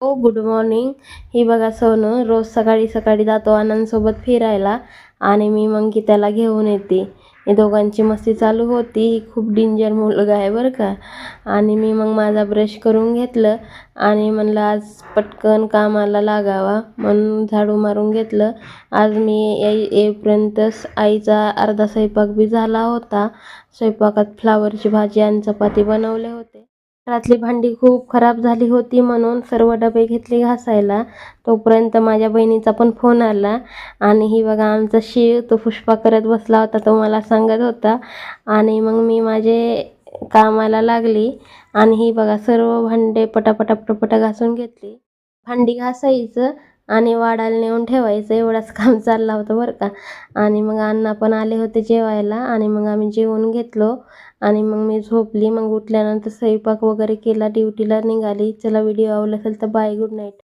हो, good morning. ही बघा सोनू रोज सकाळी सकाळी जातो आनंदसोबत फिरायला आणि मी मग की त्याला घेऊन येते. हे दोघांची मस्ती चालू होती. खूप डेंजर मुलगा आहे बरं का. आणि मी मग माझा ब्रश करून घेतलं आणि म्हणलं आज पटकन कामाला लागावा म्हणून झाडू मारून घेतलं. आज मी येईपर्यंत आईचा अर्धा स्वयंपाक बी झाला होता. स्वयंपाकात फ्लावरची भाजी आणि चपाती बनवले होते. घरातली भांडी खूप खराब झाली होती म्हणून सर्व डबे घेतले घासायला. तोपर्यंत माझ्या बहिणीचा पण फोन आला आणि ही बघा आमचा शिव तो पुष्पा करत बसला होता, तो मला सांगत होता. आणि मग मी माझे कामाला लागली आणि ही बघा सर्व भांडे पटापटा पटापटा घासून घेतली. भांडी घासायचं आणि वाढायला नेऊन ठेवायचं एवढंच काम चाललं होतं बरं का. आणि मग अण्णा पण आले होते जेवायला आणि मग आम्ही जेवून घेतलो आणि मग मी झोपली. मग उठल्यानंतर स्वयंपाक वगैरे केला, ड्युटीला निघाली. चला व्हिडिओ आवडला असेल तर बाय, गुड नाईट.